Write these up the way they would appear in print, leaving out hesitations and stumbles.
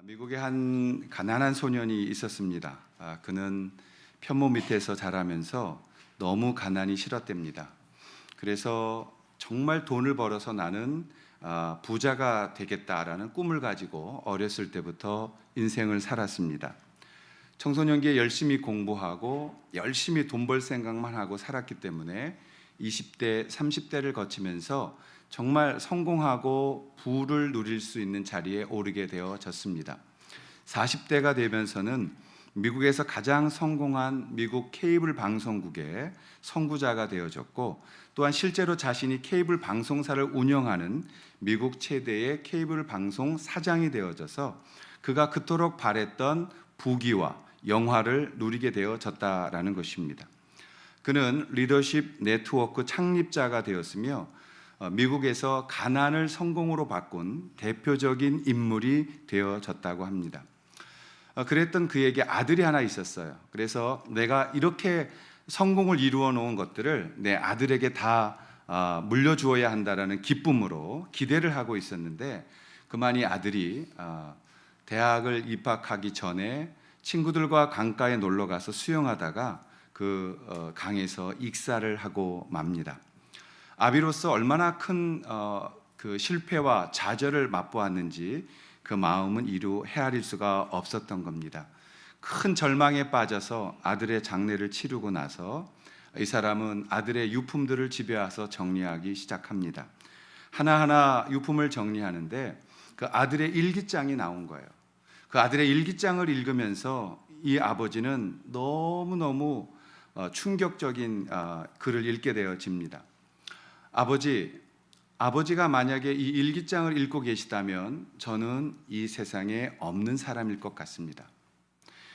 미국에 한 가난한 소년이 있었습니다. 그는 편모 밑에서 자라면서 너무 가난이 싫었답니다. 그래서 정말 돈을 벌어서 나는 부자가 되겠다라는 꿈을 가지고 어렸을 때부터 인생을 살았습니다. 청소년기에 열심히 공부하고 열심히 돈 벌 생각만 하고 살았기 때문에 20대, 30대를 거치면서 정말 성공하고 부를 누릴 수 있는 자리에 오르게 되어졌습니다. 40대가 되면서는 미국에서 가장 성공한 미국 케이블 방송국의 선구자가 되어졌고, 또한 실제로 자신이 케이블 방송사를 운영하는 미국 최대의 케이블 방송 사장이 되어져서 그가 그토록 바랬던 부귀와 영화를 누리게 되어졌다라는 것입니다. 그는 리더십 네트워크 창립자가 되었으며 미국에서 가난을 성공으로 바꾼 대표적인 인물이 되어졌다고 합니다. 그랬던 그에게 아들이 하나 있었어요. 그래서 내가 이렇게 성공을 이루어 놓은 것들을 내 아들에게 다 물려주어야 한다라는 기쁨으로 기대를 하고 있었는데, 그만이 아들이 대학을 입학하기 전에 친구들과 강가에 놀러 가서 수영하다가 그 강에서 익사를 하고 맙니다. 아비로서 얼마나 큰 그 실패와 좌절을 맛보았는지 그 마음은 이루 헤아릴 수가 없었던 겁니다. 큰 절망에 빠져서 아들의 장례를 치르고 나서 이 사람은 아들의 유품들을 집에 와서 정리하기 시작합니다. 하나하나 유품을 정리하는데 그 아들의 일기장이 나온 거예요. 그 아들의 일기장을 읽으면서 이 아버지는 너무너무 충격적인 글을 읽게 되어집니다. 아버지가 만약에 이 일기장을 읽고 계시다면 저는 이 세상에 없는 사람일 것 같습니다.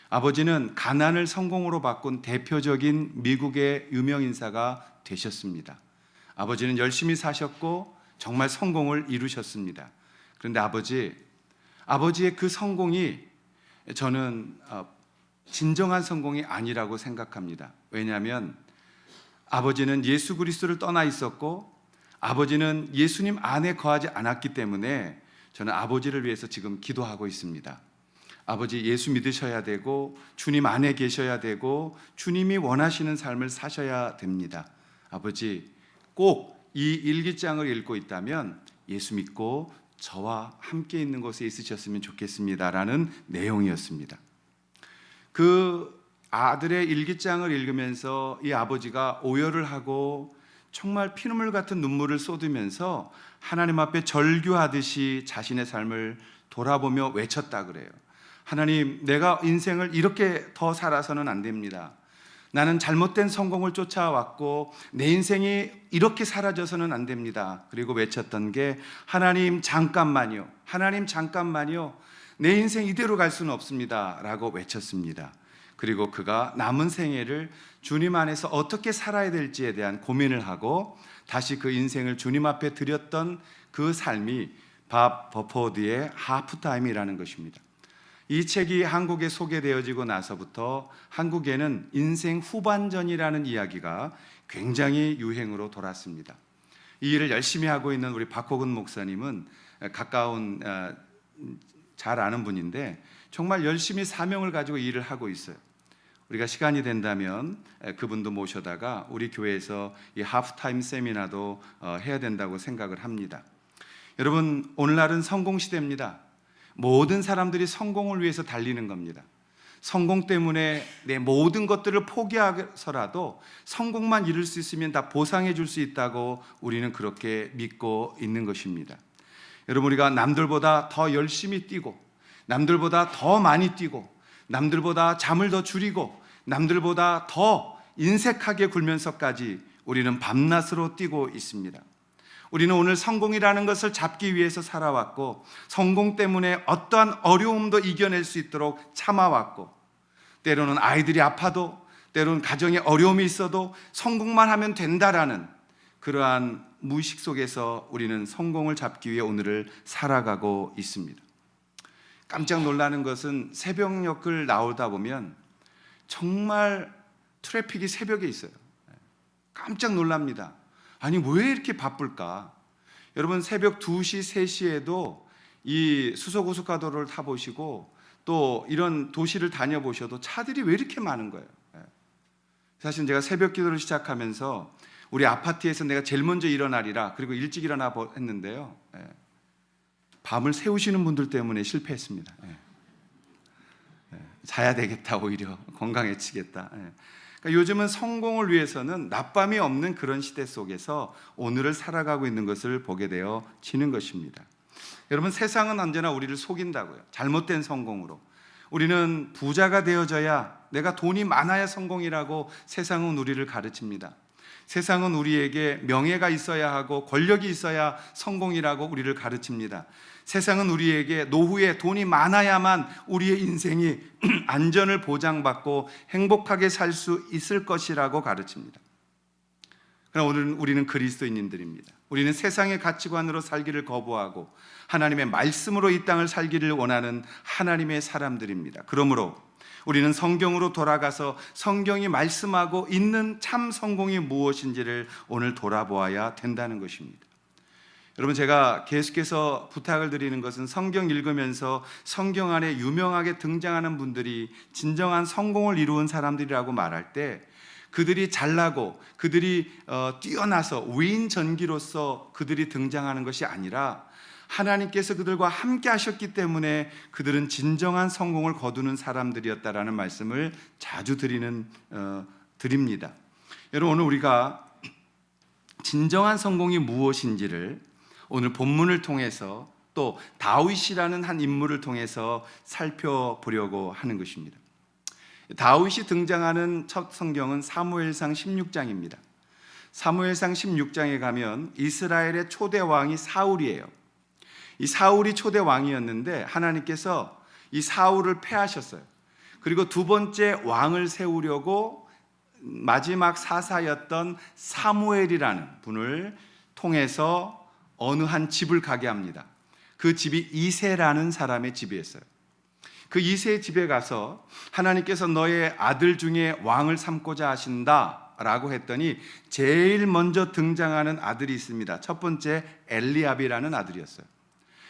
아버지는 가난을 성공으로 바꾼 대표적인 미국의 유명 인사가 되셨습니다. 아버지는 열심히 사셨고 정말 성공을 이루셨습니다. 그런데 아버지의 그 성공이 저는 진정한 성공이 아니라고 생각합니다. 왜냐하면 아버지는 예수 그리스도를 떠나 있었고 아버지는 예수님 안에 거하지 않았기 때문에 저는 아버지를 위해서 지금 기도하고 있습니다. 아버지, 예수 믿으셔야 되고 주님 안에 계셔야 되고 주님이 원하시는 삶을 사셔야 됩니다. 아버지, 꼭 이 일기장을 읽고 있다면 예수 믿고 저와 함께 있는 곳에 있으셨으면 좋겠습니다라는 내용이었습니다. 그 아들의 일기장을 읽으면서 이 아버지가 오열을 하고 정말 피눈물 같은 눈물을 쏟으면서 하나님 앞에 절규하듯이 자신의 삶을 돌아보며 외쳤다 그래요. 하나님, 내가 인생을 이렇게 더 살아서는 안 됩니다. 나는 잘못된 성공을 쫓아왔고 내 인생이 이렇게 사라져서는 안 됩니다. 그리고 외쳤던 게 하나님 잠깐만요. 내 인생 이대로 갈 수는 없습니다 라고 외쳤습니다. 그리고 그가 남은 생애를 주님 안에서 어떻게 살아야 될지에 대한 고민을 하고 다시 그 인생을 주님 앞에 드렸던 그 삶이 밥 버포드의 하프타임이라는 것입니다. 이 책이 한국에 소개되어지고 나서부터 한국에는 인생 후반전이라는 이야기가 굉장히 유행으로 돌았습니다. 이 일을 열심히 하고 있는 우리 박호근 목사님은 가까운 잘 아는 분인데 정말 열심히 사명을 가지고 일을 하고 있어요. 우리가 시간이 된다면 그분도 모셔다가 우리 교회에서 이 하프타임 세미나도 해야 된다고 생각을 합니다. 여러분, 오늘날은 성공 시대입니다. 모든 사람들이 성공을 위해서 달리는 겁니다. 성공 때문에 내 모든 것들을 포기하서라도 성공만 이룰 수 있으면 다 보상해 줄 수 있다고 우리는 그렇게 믿고 있는 것입니다. 여러분, 우리가 남들보다 더 열심히 뛰고 남들보다 더 많이 뛰고 남들보다 잠을 더 줄이고 남들보다 더 인색하게 굴면서까지 우리는 밤낮으로 뛰고 있습니다. 우리는 오늘 성공이라는 것을 잡기 위해서 살아왔고 성공 때문에 어떠한 어려움도 이겨낼 수 있도록 참아왔고 때로는 아이들이 아파도 때로는 가정에 어려움이 있어도 성공만 하면 된다라는 그러한 무의식 속에서 우리는 성공을 잡기 위해 오늘을 살아가고 있습니다. 깜짝 놀라는 것은 새벽녘을 나오다 보면 정말 트래픽이 새벽에 있어요. 깜짝 놀랍니다. 아니, 왜 이렇게 바쁠까? 여러분, 새벽 2시, 3시에도 이 수소고속가도로를 타보시고 또 이런 도시를 다녀보셔도 차들이 왜 이렇게 많은 거예요. 사실 제가 새벽 기도를 시작하면서 우리 아파트에서 내가 제일 먼저 일어나리라, 그리고 일찍 일어나 했는데요, 밤을 새우시는 분들 때문에 실패했습니다. 자야 되겠다, 오히려 건강해지겠다. 그러니까 요즘은 성공을 위해서는 낮밤이 없는 그런 시대 속에서 오늘을 살아가고 있는 것을 보게 되어지는 것입니다. 여러분, 세상은 언제나 우리를 속인다고요. 잘못된 성공으로. 우리는 부자가 되어져야, 내가 돈이 많아야 성공이라고 세상은 우리를 가르칩니다. 세상은 우리에게 명예가 있어야 하고 권력이 있어야 성공이라고 우리를 가르칩니다. 세상은 우리에게 노후에 돈이 많아야만 우리의 인생이 안전을 보장받고 행복하게 살 수 있을 것이라고 가르칩니다. 그러나 오늘 우리는 그리스도인들입니다. 우리는 세상의 가치관으로 살기를 거부하고 하나님의 말씀으로 이 땅을 살기를 원하는 하나님의 사람들입니다. 그러므로 우리는 성경으로 돌아가서 성경이 말씀하고 있는 참 성공이 무엇인지를 오늘 돌아보아야 된다는 것입니다. 여러분, 제가 계속해서 부탁을 드리는 것은 성경 읽으면서 성경 안에 유명하게 등장하는 분들이 진정한 성공을 이루은 사람들이라고 말할 때 그들이 잘나고 그들이 뛰어나서 위인전기로서 그들이 등장하는 것이 아니라 하나님께서 그들과 함께 하셨기 때문에 그들은 진정한 성공을 거두는 사람들이었다라는 말씀을 자주 드립니다. 여러분, 오늘 우리가 진정한 성공이 무엇인지를 오늘 본문을 통해서 또 다윗이라는 한 인물을 통해서 살펴보려고 하는 것입니다. 다윗이 등장하는 첫 성경은 사무엘상 16장입니다. 사무엘상 16장에 가면 이스라엘의 초대 왕이 사울이에요. 이 사울이 초대 왕이었는데 하나님께서 이 사울을 패하셨어요. 그리고 두 번째 왕을 세우려고 마지막 사사였던 사무엘이라는 분을 통해서 어느 한 집을 가게 합니다. 그 집이 이새라는 사람의 집이었어요. 그 이새의 집에 가서 하나님께서 너의 아들 중에 왕을 삼고자 하신다 라고 했더니 제일 먼저 등장하는 아들이 있습니다. 첫 번째 엘리압이라는 아들이었어요.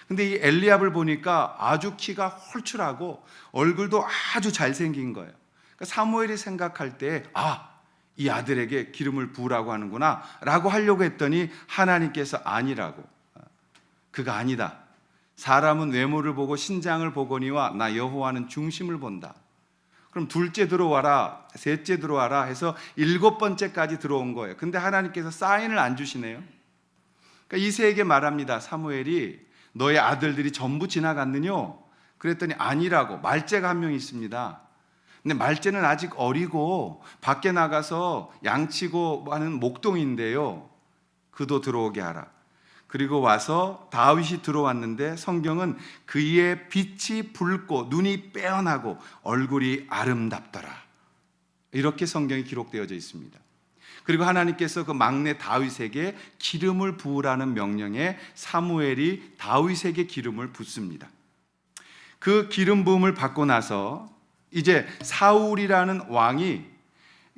근데 이 엘리압을 보니까 아주 키가 홀출하고 얼굴도 아주 잘생긴 거예요. 그러니까 사무엘이 생각할 때 이 아들에게 기름을 부으라고 하는구나 라고 하려고 했더니 하나님께서 아니라고, 그가 아니다. 사람은 외모를 보고 신장을 보거니와 나 여호와는 중심을 본다. 그럼 둘째 들어와라, 셋째 들어와라 해서 7번째까지 들어온 거예요. 근데 하나님께서 사인을 안 주시네요. 그러니까 이새에게 말합니다. 사무엘이 너의 아들들이 전부 지나갔느냐? 그랬더니 아니라고. 말째가 한 명 있습니다. 근데 말째는 아직 어리고 밖에 나가서 양치고 하는 목동인데요, 그도 들어오게 하라. 그리고 와서 다윗이 들어왔는데 성경은 그의 빛이 붉고 눈이 빼어나고 얼굴이 아름답더라, 이렇게 성경이 기록되어져 있습니다. 그리고 하나님께서 그 막내 다윗에게 기름을 부으라는 명령에 사무엘이 다윗에게 기름을 붓습니다. 그 기름 부음을 받고 나서 이제 사울이라는 왕이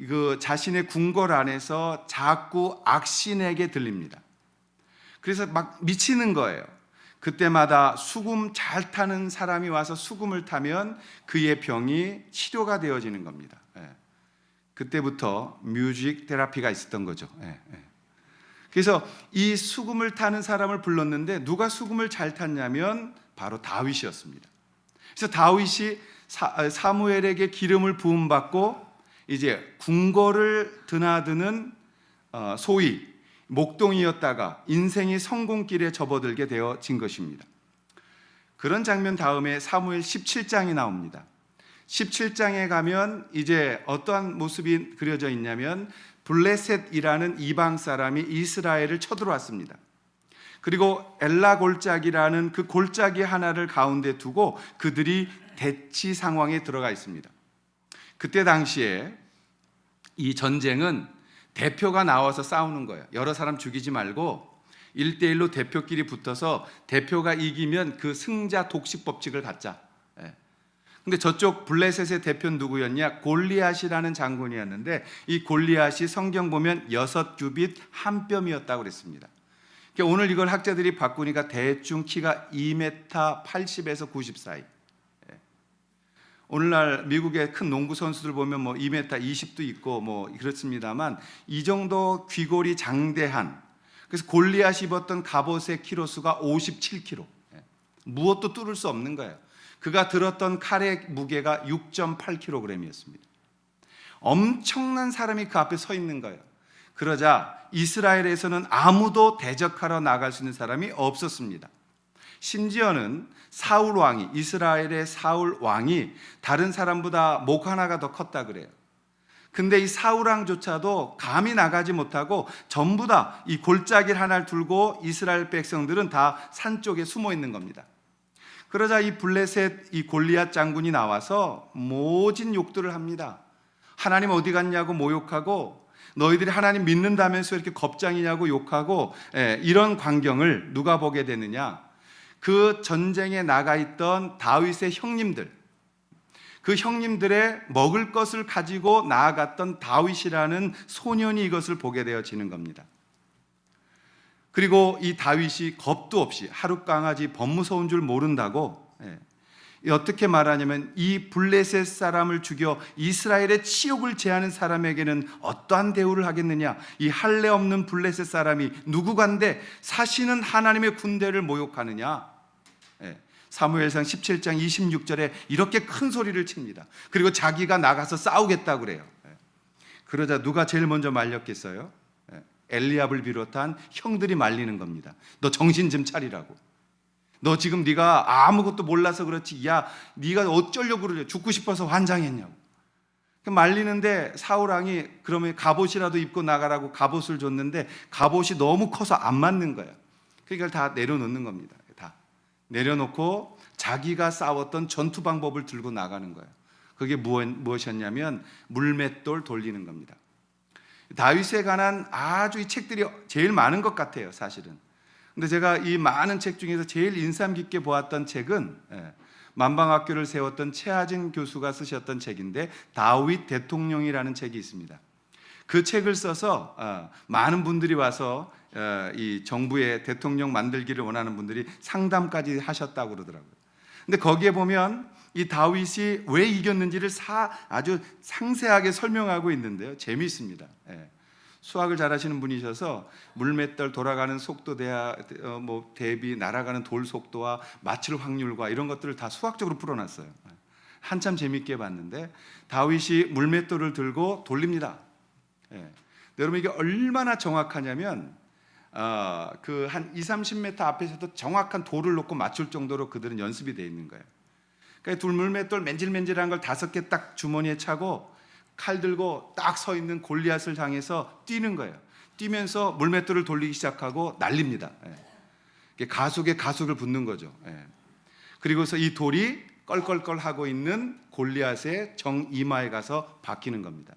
그 자신의 궁궐 안에서 자꾸 악신에게 들립니다. 그래서 막 미치는 거예요. 그때마다 수금 잘 타는 사람이 와서 수금을 타면 그의 병이 치료가 되어지는 겁니다. 그때부터 뮤직 테라피가 있었던 거죠. 그래서 이 수금을 타는 사람을 불렀는데 누가 수금을 잘 탔냐면 바로 다윗이었습니다. 그래서 다윗이 사무엘에게 기름을 부음받고 이제 궁궐을 드나드는 소위 목동이었다가 인생이 성공길에 접어들게 되어진 것입니다. 그런 장면 다음에 사무엘 17장이 나옵니다. 17장에 가면 이제 어떠한 모습이 그려져 있냐면 블레셋이라는 이방 사람이 이스라엘을 쳐들어왔습니다. 그리고 엘라 골짜기라는 그 골짜기 하나를 가운데 두고 그들이 대치 상황에 들어가 있습니다. 그때 당시에 이 전쟁은 대표가 나와서 싸우는 거예요. 여러 사람 죽이지 말고 1대1로 대표끼리 붙어서 대표가 이기면 그 승자 독식 법칙을 갖자. 근데 저쪽 블레셋의 대표는 누구였냐? 골리앗이라는 장군이었는데 이 골리앗이 성경 보면 6규빗 한 뼘이었다고 그랬습니다. 그러니까 오늘 이걸 학자들이 바꾸니까 대충 키가 2m 80에서 90 사이. 오늘날 미국의 큰 농구 선수들 보면 뭐 2m 20도 있고 뭐 그렇습니다만 이 정도 귀골이 장대한, 그래서 골리앗이 입었던 갑옷의 키로수가 57kg. 무엇도 뚫을 수 없는 거예요. 그가 들었던 칼의 무게가 6.8kg이었습니다. 엄청난 사람이 그 앞에 서 있는 거예요. 그러자 이스라엘에서는 아무도 대적하러 나갈 수 있는 사람이 없었습니다. 심지어는 사울 왕이, 이스라엘의 사울 왕이 다른 사람보다 목 하나가 더 컸다 그래요. 근데 이 사울 왕조차도 감히 나가지 못하고 전부 다 이 골짜기 하나를 들고 이스라엘 백성들은 다 산 쪽에 숨어 있는 겁니다. 그러자 이 블레셋 이 골리앗 장군이 나와서 모진 욕들을 합니다. 하나님 어디 갔냐고 모욕하고, 너희들이 하나님 믿는다면서 이렇게 겁장이냐고 욕하고, 이런 광경을 누가 보게 되느냐? 그 전쟁에 나가 있던 다윗의 형님들, 그 형님들의 먹을 것을 가지고 나아갔던 다윗이라는 소년이 이것을 보게 되어지는 겁니다. 그리고 이 다윗이 겁도 없이, 하루 강아지 법무서운 줄 모른다고 어떻게 말하냐면, 이 블레셋 사람을 죽여 이스라엘의 치욕을 제하는 사람에게는 어떠한 대우를 하겠느냐? 이 할례 없는 블레셋 사람이 누구간데 사시는 하나님의 군대를 모욕하느냐? 사무엘상 17장 26절에 이렇게 큰 소리를 칩니다. 그리고 자기가 나가서 싸우겠다고 그래요. 그러자 누가 제일 먼저 말렸겠어요? 엘리압을 비롯한 형들이 말리는 겁니다. 너 정신 좀 차리라고. 너 지금 네가 아무것도 몰라서 그렇지, 야 네가 어쩌려고 그러냐, 죽고 싶어서 환장했냐고 말리는데, 사울 왕이 그러면 갑옷이라도 입고 나가라고 갑옷을 줬는데 갑옷이 너무 커서 안 맞는 거예요. 그러니까 다 내려놓는 겁니다. 다 내려놓고 자기가 싸웠던 전투 방법을 들고 나가는 거예요. 그게 무엇이었냐면 물맷돌 돌리는 겁니다. 다윗에 관한 아주 이 책들이 제일 많은 것 같아요, 사실은. 근데 제가 이 많은 책 중에서 제일 인상 깊게 보았던 책은 만방학교를 세웠던 최하진 교수가 쓰셨던 책인데, 다윗 대통령이라는 책이 있습니다. 그 책을 써서 많은 분들이 와서 이 정부의 대통령 만들기를 원하는 분들이 상담까지 하셨다고 그러더라고요. 근데 거기에 보면 이 다윗이 왜 이겼는지를 아주 상세하게 설명하고 있는데요, 재미있습니다. 수학을 잘하시는 분이셔서 물맷돌 돌아가는 속도 대비 날아가는 돌 속도와 맞출 확률과 이런 것들을 다 수학적으로 풀어놨어요. 한참 재미있게 봤는데, 다윗이 물맷돌을 들고 돌립니다. 여러분, 이게 얼마나 정확하냐면 그 한 20-30m 앞에서도 정확한 돌을 놓고 맞출 정도로 그들은 연습이 돼 있는 거예요. 그러니까 물맷돌 맨질맨질한 걸 5개 딱 주머니에 차고 칼 들고 딱 서 있는 골리앗을 향해서 뛰는 거예요. 뛰면서 물맷돌을 돌리기 시작하고 날립니다. 가속에 가속을 붙는 거죠. 그리고서 이 돌이 껄껄껄 하고 있는 골리앗의 정 이마에 가서 박히는 겁니다.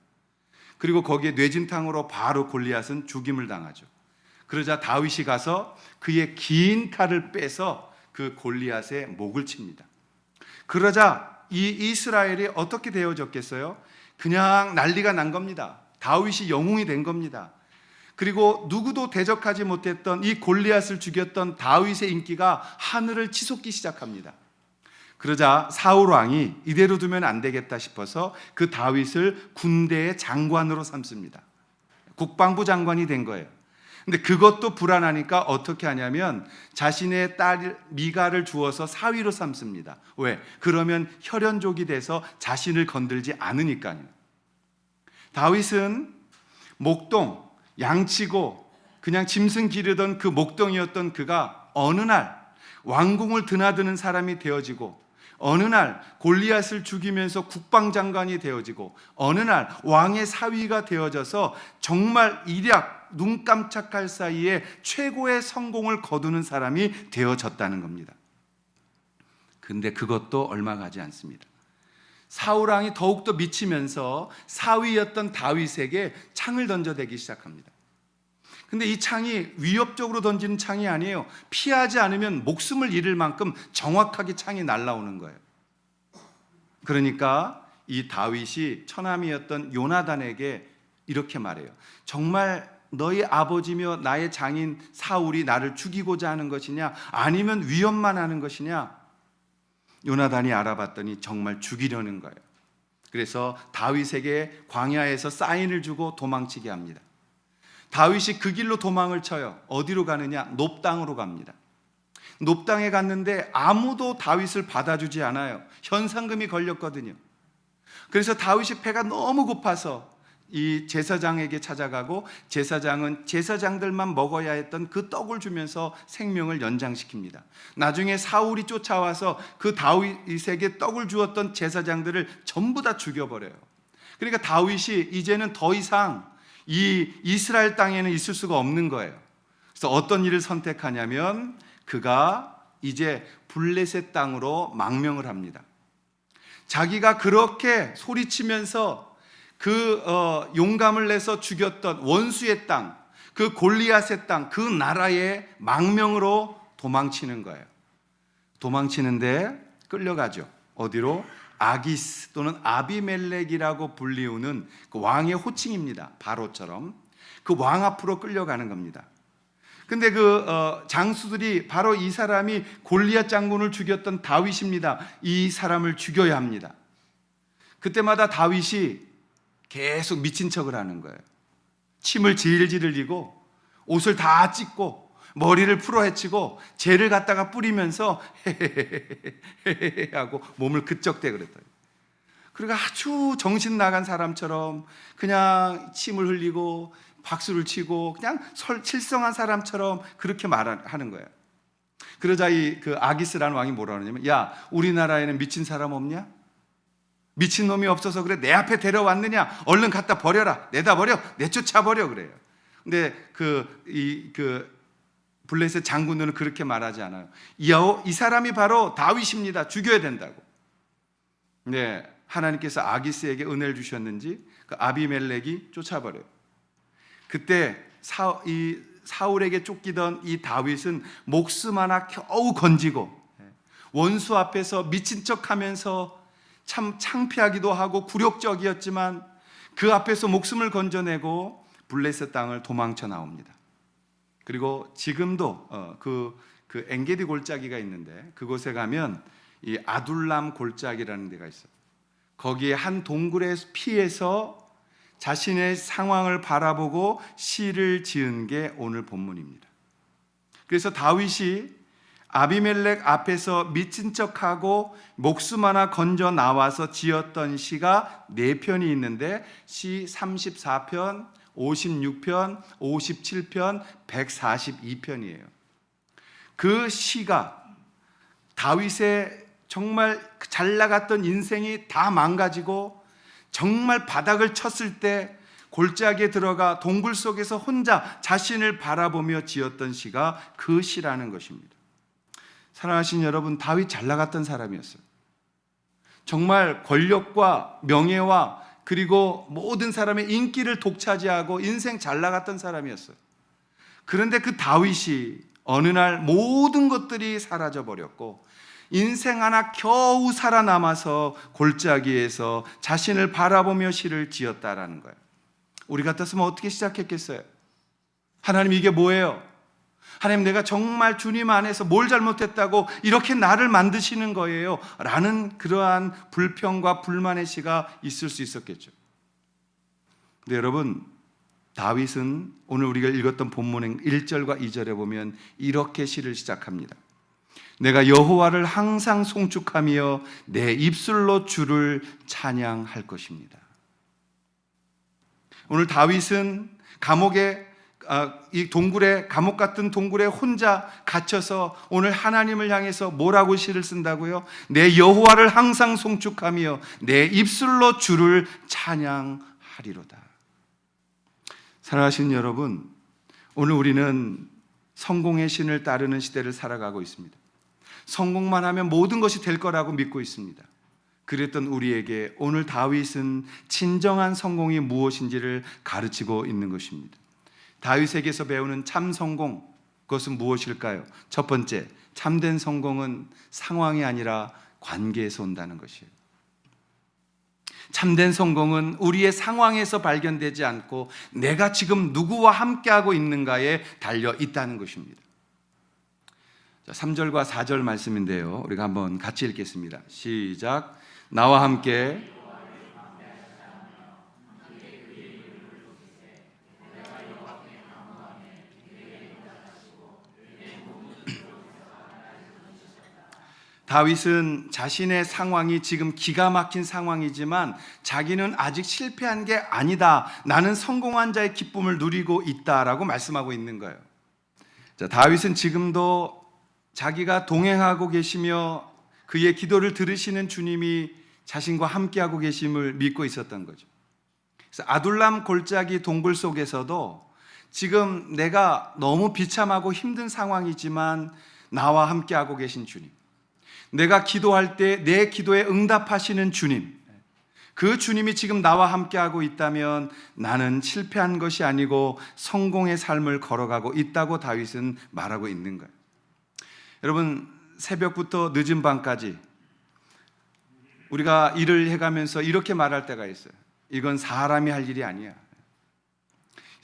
그리고 거기에 뇌진탕으로 바로 골리앗은 죽임을 당하죠. 그러자 다윗이 가서 그의 긴 칼을 빼서 그 골리앗의 목을 칩니다. 그러자 이 이스라엘이 어떻게 되어졌겠어요? 그냥 난리가 난 겁니다. 다윗이 영웅이 된 겁니다. 그리고 누구도 대적하지 못했던 이 골리앗을 죽였던 다윗의 인기가 하늘을 치솟기 시작합니다. 그러자 사울 왕이 이대로 두면 안 되겠다 싶어서 그 다윗을 군대의 장관으로 삼습니다. 국방부 장관이 된 거예요. 근데 그것도 불안하니까 어떻게 하냐면 자신의 딸 미가를 주어서 사위로 삼습니다. 왜? 그러면 혈연족이 돼서 자신을 건들지 않으니까요. 다윗은 목동, 양치고 그냥 짐승 기르던 그 목동이었던 그가 어느 날 왕궁을 드나드는 사람이 되어지고, 어느 날 골리앗을 죽이면서 국방장관이 되어지고, 어느 날 왕의 사위가 되어져서 정말 일약 눈 깜짝할 사이에 최고의 성공을 거두는 사람이 되어졌다는 겁니다. 근데 그것도 얼마 가지 않습니다. 사울 왕이 더욱더 미치면서 사위였던 다윗에게 창을 던져대기 시작합니다. 근데 이 창이 위협적으로 던지는 창이 아니에요. 피하지 않으면 목숨을 잃을 만큼 정확하게 창이 날아오는 거예요. 그러니까 이 다윗이 처남이었던 요나단에게 이렇게 말해요. 정말 너희 아버지며 나의 장인 사울이 나를 죽이고자 하는 것이냐, 아니면 위협만 하는 것이냐? 요나단이 알아봤더니 정말 죽이려는 거예요. 그래서 다윗에게 광야에서 사인을 주고 도망치게 합니다. 다윗이 그 길로 도망을 쳐요. 어디로 가느냐? 놉당으로 갑니다. 놉당에 갔는데 아무도 다윗을 받아주지 않아요. 현상금이 걸렸거든요. 그래서 다윗이 배가 너무 고파서 이 제사장에게 찾아가고, 제사장은 제사장들만 먹어야 했던 그 떡을 주면서 생명을 연장시킵니다. 나중에 사울이 쫓아와서 그 다윗에게 떡을 주었던 제사장들을 전부 다 죽여버려요. 그러니까 다윗이 이제는 더 이상 이 이스라엘 땅에는 있을 수가 없는 거예요. 그래서 어떤 일을 선택하냐면 그가 이제 블레셋 땅으로 망명을 합니다. 자기가 그렇게 소리치면서 그 용감을 내서 죽였던 원수의 땅, 그 골리앗의 땅, 그 나라의 망명으로 도망치는 거예요. 도망치는데 끌려가죠. 어디로? 아기스 또는 아비멜렉이라고 불리우는 그 왕의 호칭입니다. 바로처럼 그 왕 앞으로 끌려가는 겁니다. 근데 그 장수들이 바로 이 사람이 골리앗 장군을 죽였던 다윗입니다. 이 사람을 죽여야 합니다. 그때마다 다윗이 계속 미친 척을 하는 거예요. 침을 질질 흘리고 옷을 다 찢고 머리를 풀어헤치고 재를 갖다가 뿌리면서 헤헤헤헤 하고 몸을 그쩍대 그랬더니, 그리고 아주 정신 나간 사람처럼 그냥 침을 흘리고 박수를 치고 그냥 칠성한 사람처럼 그렇게 말하는 거예요. 그러자 그 아기스라는 왕이 뭐라 그러냐면, 야, 우리나라에는 미친 사람 없냐? 미친 놈이 없어서 그래 내 앞에 데려왔느냐? 얼른 갖다 버려라. 내다 버려. 내쫓아 버려. 그래요. 근데 그 블레셋 장군들은 그렇게 말하지 않아요. 이 사람이 바로 다윗입니다. 죽여야 된다고. 네, 하나님께서 아기스에게 은혜를 주셨는지 그 아비멜렉이 쫓아버려요. 그때 사울에게 쫓기던 이 다윗은 목숨 하나 겨우 건지고 원수 앞에서 미친 척하면서 참 창피하기도 하고 굴욕적이었지만 그 앞에서 목숨을 건져내고 블레셋 땅을 도망쳐 나옵니다. 그리고 지금도 그 엔게디 골짜기가 있는데 그곳에 가면 이 아둘람 골짜기라는 데가 있어요. 거기에 한 동굴에 피해서 자신의 상황을 바라보고 시를 지은 게 오늘 본문입니다. 그래서 다윗이 아비멜렉 앞에서 미친 척하고 목숨 하나 건져 나와서 지었던 시가 4편이 있는데 시 34편, 56편, 57편, 142편이에요. 그 시가 다윗의 정말 잘 나갔던 인생이 다 망가지고 정말 바닥을 쳤을 때 골짜기에 들어가 동굴 속에서 혼자 자신을 바라보며 지었던 시가 그 시라는 것입니다. 사랑하신 여러분, 다윗 잘 나갔던 사람이었어요. 정말 권력과 명예와 그리고 모든 사람의 인기를 독차지하고 인생 잘 나갔던 사람이었어요. 그런데 그 다윗이 어느 날 모든 것들이 사라져버렸고 인생 하나 겨우 살아남아서 골짜기에서 자신을 바라보며 시를 지었다라는 거예요. 우리 같았으면 어떻게 시작했겠어요? 하나님, 이게 뭐예요? 하나님, 내가 정말 주님 안에서 뭘 잘못했다고 이렇게 나를 만드시는 거예요? 라는 그러한 불평과 불만의 시가 있을 수 있었겠죠. 근데 여러분, 다윗은 오늘 우리가 읽었던 본문의 1절과 2절에 보면 이렇게 시를 시작합니다. 내가 여호와를 항상 송축하며 내 입술로 주를 찬양할 것입니다. 오늘 다윗은 이 동굴에, 감옥 같은 동굴에 혼자 갇혀서 오늘 하나님을 향해서 뭐라고 시를 쓴다고요? 내 여호와를 항상 송축하며 내 입술로 주를 찬양하리로다. 사랑하시는 여러분, 오늘 우리는 성공의 신을 따르는 시대를 살아가고 있습니다. 성공만 하면 모든 것이 될 거라고 믿고 있습니다. 그랬던 우리에게 오늘 다윗은 진정한 성공이 무엇인지를 가르치고 있는 것입니다. 다윗에게서 배우는 참 성공, 그것은 무엇일까요? 첫 번째, 참된 성공은 상황이 아니라 관계에서 온다는 것이에요. 참된 성공은 우리의 상황에서 발견되지 않고 내가 지금 누구와 함께하고 있는가에 달려 있다는 것입니다. 3절과 4절 말씀인데요, 우리가 한번 같이 읽겠습니다. 시작. 나와 함께 다윗은 자신의 상황이 지금 기가 막힌 상황이지만 자기는 아직 실패한 게 아니다, 나는 성공한 자의 기쁨을 누리고 있다라고 말씀하고 있는 거예요. 자, 다윗은 지금도 자기가 동행하고 계시며 그의 기도를 들으시는 주님이 자신과 함께하고 계심을 믿고 있었던 거죠. 그래서 아둘람 골짜기 동굴 속에서도 지금 내가 너무 비참하고 힘든 상황이지만 나와 함께하고 계신 주님, 내가 기도할 때 내 기도에 응답하시는 주님, 그 주님이 지금 나와 함께하고 있다면 나는 실패한 것이 아니고 성공의 삶을 걸어가고 있다고 다윗은 말하고 있는 거예요. 여러분, 새벽부터 늦은 밤까지 우리가 일을 해가면서 이렇게 말할 때가 있어요. 이건 사람이 할 일이 아니야.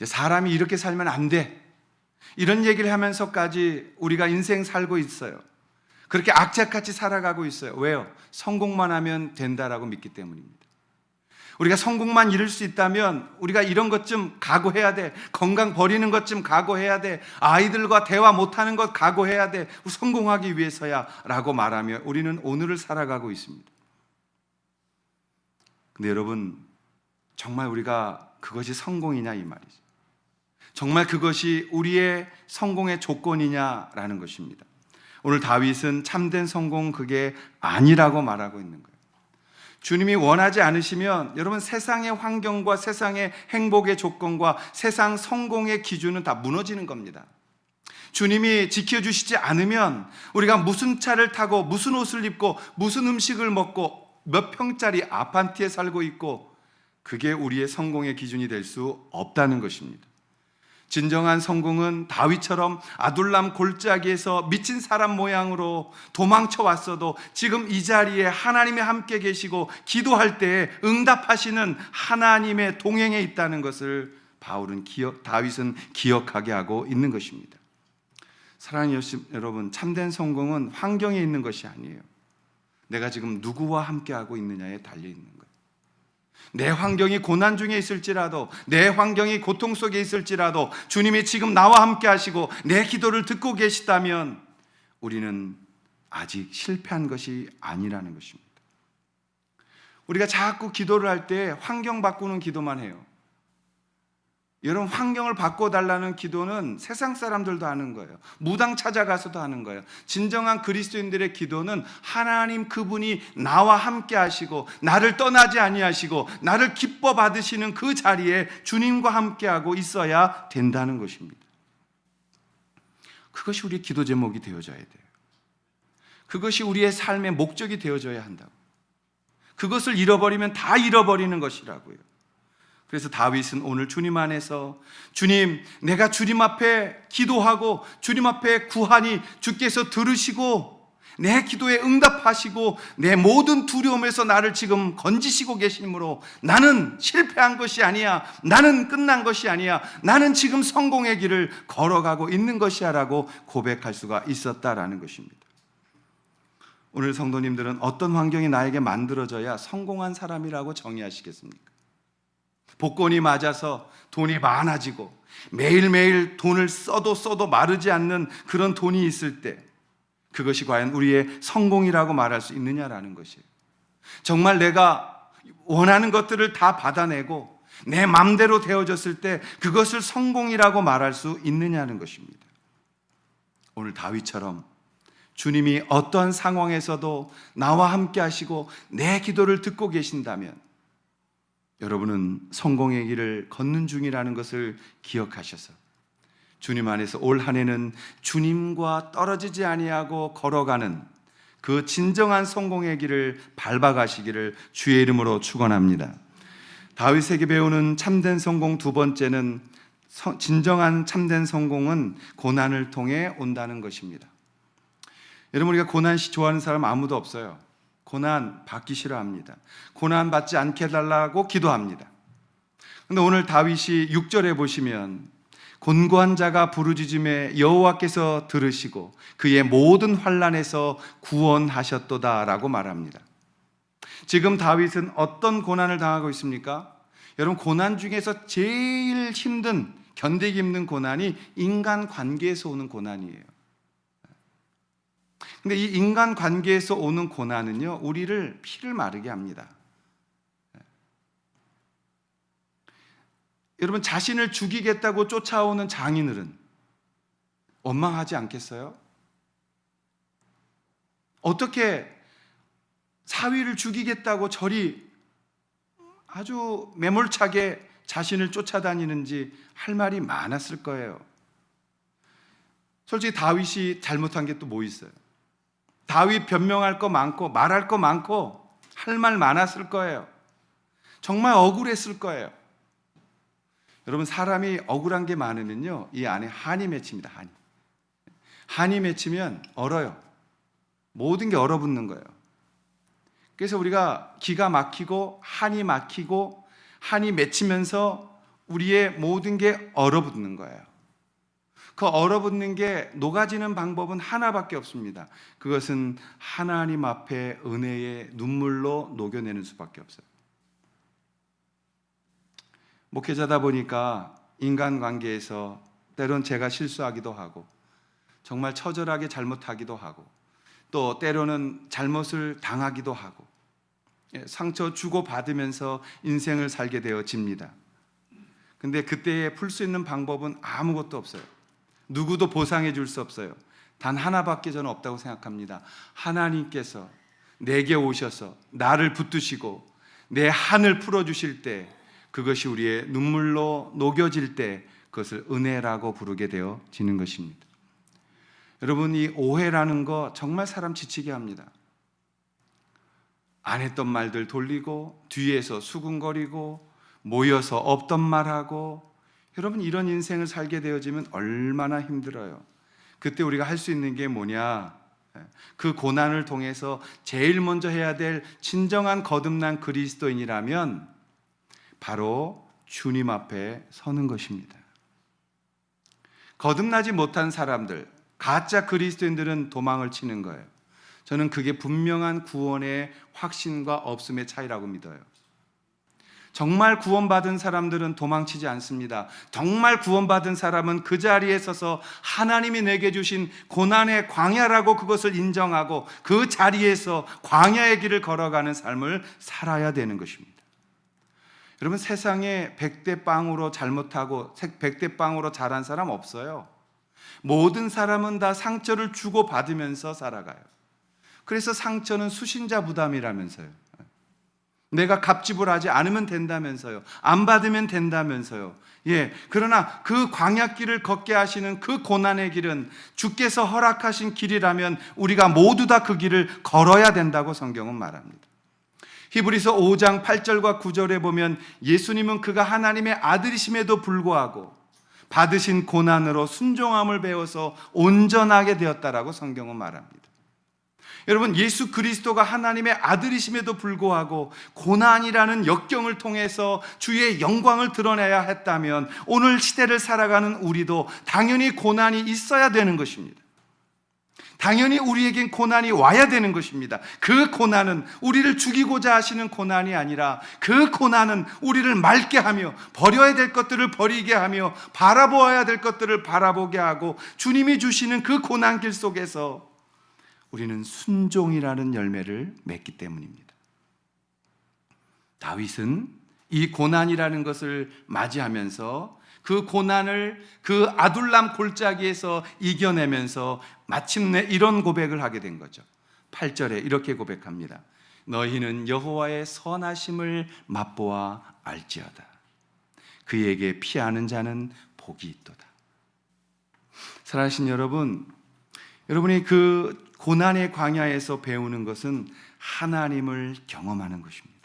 사람이 이렇게 살면 안 돼. 이런 얘기를 하면서까지 우리가 인생 살고 있어요. 그렇게 악착같이 살아가고 있어요. 왜요? 성공만 하면 된다라고 믿기 때문입니다. 우리가 성공만 이룰 수 있다면 우리가 이런 것 좀 각오해야 돼. 건강 버리는 것 좀 각오해야 돼. 아이들과 대화 못하는 것 각오해야 돼. 성공하기 위해서야 라고 말하며 우리는 오늘을 살아가고 있습니다. 근데 여러분, 정말 우리가 그것이 성공이냐 이 말이죠. 정말 그것이 우리의 성공의 조건이냐라는 것입니다. 오늘 다윗은 참된 성공 그게 아니라고 말하고 있는 거예요. 주님이 원하지 않으시면 여러분, 세상의 환경과 세상의 행복의 조건과 세상 성공의 기준은 다 무너지는 겁니다. 주님이 지켜주시지 않으면 우리가 무슨 차를 타고 무슨 옷을 입고 무슨 음식을 먹고 몇 평짜리 아파트에 살고 있고 그게 우리의 성공의 기준이 될 수 없다는 것입니다. 진정한 성공은 다윗처럼 아둘람 골짜기에서 미친 사람 모양으로 도망쳐 왔어도 지금 이 자리에 하나님이 함께 계시고 기도할 때 응답하시는 하나님의 동행에 있다는 것을 다윗은 기억하게 하고 있는 것입니다. 사랑하는 여러분, 참된 성공은 환경에 있는 것이 아니에요. 내가 지금 누구와 함께하고 있느냐에 달려있는 거예요. 내 환경이 고난 중에 있을지라도, 내 환경이 고통 속에 있을지라도 주님이 지금 나와 함께 하시고 내 기도를 듣고 계시다면 우리는 아직 실패한 것이 아니라는 것입니다. 우리가 자꾸 기도를 할 때 환경 바꾸는 기도만 해요. 여러분, 환경을 바꿔달라는 기도는 세상 사람들도 하는 거예요. 무당 찾아가서도 하는 거예요. 진정한 그리스도인들의 기도는 하나님 그분이 나와 함께 하시고 나를 떠나지 아니하시고 나를 기뻐 받으시는 그 자리에 주님과 함께하고 있어야 된다는 것입니다. 그것이 우리의 기도 제목이 되어져야 돼요. 그것이 우리의 삶의 목적이 되어져야 한다고. 그것을 잃어버리면 다 잃어버리는 것이라고요. 그래서 다윗은 오늘 주님 안에서, 주님, 내가 주님 앞에 기도하고 주님 앞에 구하니 주께서 들으시고 내 기도에 응답하시고 내 모든 두려움에서 나를 지금 건지시고 계시므로 나는 실패한 것이 아니야, 나는 끝난 것이 아니야, 나는 지금 성공의 길을 걸어가고 있는 것이야 라고 고백할 수가 있었다라는 것입니다. 오늘 성도님들은 어떤 환경이 나에게 만들어져야 성공한 사람이라고 정의하시겠습니까? 복권이 맞아서 돈이 많아지고 매일매일 돈을 써도 마르지 않는 그런 돈이 있을 때 그것이 과연 우리의 성공이라고 말할 수 있느냐라는 것이에요. 정말 내가 원하는 것들을 다 받아내고 내 맘대로 되어졌을 때 그것을 성공이라고 말할 수 있느냐는 것입니다. 오늘 다윗처럼 주님이 어떠한 상황에서도 나와 함께 하시고 내 기도를 듣고 계신다면 여러분은 성공의 길을 걷는 중이라는 것을 기억하셔서 주님 안에서 올 한 해는 주님과 떨어지지 아니하고 걸어가는 그 진정한 성공의 길을 밟아가시기를 주의 이름으로 축원합니다. 다윗에게 배우는 참된 성공 두 번째는 진정한 참된 성공은 고난을 통해 온다는 것입니다. 여러분, 우리가 고난 좋아하는 사람 아무도 없어요. 고난 받기 싫어합니다. 고난 받지 않게 해달라고 기도합니다. 그런데 오늘 다윗이 6절에 보시면 곤고한 자가 부르짖음에 여호와께서 들으시고 그의 모든 환난에서 구원하셨도다라고 말합니다. 지금 다윗은 어떤 고난을 당하고 있습니까? 여러분, 고난 중에서 제일 힘든, 견디기 힘든 고난이 인간 관계에서 오는 고난이에요. 근데 이 인간 관계에서 오는 고난은요, 우리를 피를 마르게 합니다. 여러분, 자신을 죽이겠다고 쫓아오는 장인들은 원망하지 않겠어요? 어떻게 사위를 죽이겠다고 저리 아주 매몰차게 자신을 쫓아다니는지 할 말이 많았을 거예요. 솔직히 다윗이 잘못한 게 또 뭐 있어요? 다윗 변명할 거 많고 말할 거 많고 할 말 많았을 거예요. 정말 억울했을 거예요. 여러분, 사람이 억울한 게 많으면요, 이 안에 한이 맺힙니다. 한이 맺히면 얼어요. 모든 게 얼어붙는 거예요. 그래서 우리가 기가 막히고 한이 막히고 한이 맺히면서 우리의 모든 게 얼어붙는 거예요. 그 얼어붙는 게 녹아지는 방법은 하나밖에 없습니다. 그것은 하나님 앞에 은혜의 눈물로 녹여내는 수밖에 없어요. 목회자다 보니까 인간관계에서 때론 제가 실수하기도 하고 정말 처절하게 잘못하기도 하고 또 때로는 잘못을 당하기도 하고 상처 주고받으면서 인생을 살게 되어집니다. 근데 그때에 풀 수 있는 방법은 아무것도 없어요. 누구도 보상해 줄 수 없어요. 단 하나밖에 저는 없다고 생각합니다. 하나님께서 내게 오셔서 나를 붙드시고 내 한을 풀어주실 때, 그것이 우리의 눈물로 녹여질 때 그것을 은혜라고 부르게 되어지는 것입니다. 여러분, 이 오해라는 거 정말 사람 지치게 합니다. 안 했던 말들 돌리고 뒤에서 수군거리고 모여서 없던 말하고, 여러분, 이런 인생을 살게 되어지면 얼마나 힘들어요. 그때 우리가 할 수 있는 게 뭐냐? 그 고난을 통해서 제일 먼저 해야 될 진정한 거듭난 그리스도인이라면 바로 주님 앞에 서는 것입니다. 거듭나지 못한 사람들, 가짜 그리스도인들은 도망을 치는 거예요. 저는 그게 분명한 구원의 확신과 없음의 차이라고 믿어요. 정말 구원받은 사람들은 도망치지 않습니다. 정말 구원받은 사람은 그 자리에 서서 하나님이 내게 주신 고난의 광야라고 그것을 인정하고 그 자리에서 광야의 길을 걸어가는 삶을 살아야 되는 것입니다. 여러분, 세상에 100대 빵으로 잘못하고 100대 빵으로 자란 사람 없어요. 모든 사람은 다 상처를 주고받으면서 살아가요. 그래서 상처는 수신자 부담이라면서요. 내가 갑집을 하지 않으면 된다면서요. 안 받으면 된다면서요. 그러나 그 광야길을 걷게 하시는 그 고난의 길은 주께서 허락하신 길이라면 우리가 모두 다 그 길을 걸어야 된다고 성경은 말합니다. 히브리서 5장 8절과 9절에 보면 예수님은 그가 하나님의 아들이심에도 불구하고 받으신 고난으로 순종함을 배워서 온전하게 되었다라고 성경은 말합니다. 여러분, 예수 그리스도가 하나님의 아들이심에도 불구하고 고난이라는 역경을 통해서 주의 영광을 드러내야 했다면 오늘 시대를 살아가는 우리도 당연히 고난이 있어야 되는 것입니다. 당연히 우리에겐 고난이 와야 되는 것입니다. 그 고난은 우리를 죽이고자 하시는 고난이 아니라 그 고난은 우리를 맑게 하며 버려야 될 것들을 버리게 하며 바라보아야 될 것들을 바라보게 하고 주님이 주시는 그 고난길 속에서 우리는 순종이라는 열매를 맺기 때문입니다. 다윗은 이 고난이라는 것을 맞이하면서 그 고난을 그 아둘람 골짜기에서 이겨내면서 마침내 이런 고백을 하게 된 거죠. 8절에 이렇게 고백합니다. 너희는 여호와의 선하심을 맛보아 알지어다. 그에게 피하는 자는 복이 있도다. 사랑하신 여러분, 여러분이 그 고난의 광야에서 배우는 것은 하나님을 경험하는 것입니다.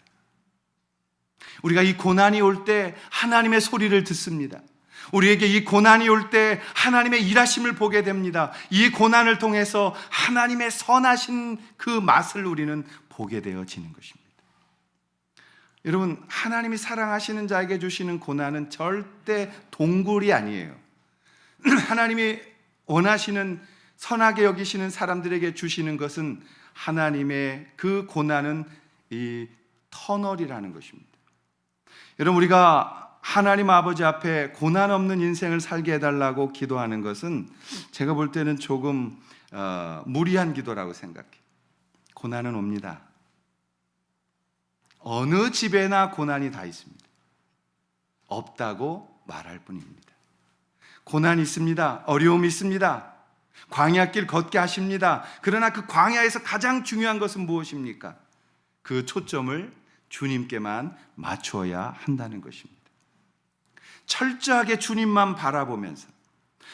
우리가 이 고난이 올 때 하나님의 소리를 듣습니다. 우리에게 이 고난이 올 때 하나님의 일하심을 보게 됩니다. 이 고난을 통해서 하나님의 선하신 그 맛을 우리는 보게 되어지는 것입니다. 여러분, 하나님이 사랑하시는 자에게 주시는 고난은 절대 동굴이 아니에요. 하나님이 원하시는, 선하게 여기시는 사람들에게 주시는 것은, 하나님의 그 고난은 이 터널이라는 것입니다. 여러분, 우리가 하나님 아버지 앞에 고난 없는 인생을 살게 해달라고 기도하는 것은 제가 볼 때는 조금 무리한 기도라고 생각해요. 고난은 옵니다. 어느 집에나 고난이 다 있습니다. 없다고 말할 뿐입니다. 고난이 있습니다. 어려움이 있습니다. 광야길 걷게 하십니다. 그러나 그 광야에서 가장 중요한 것은 무엇입니까? 그 초점을 주님께만 맞추어야 한다는 것입니다. 철저하게 주님만 바라보면서,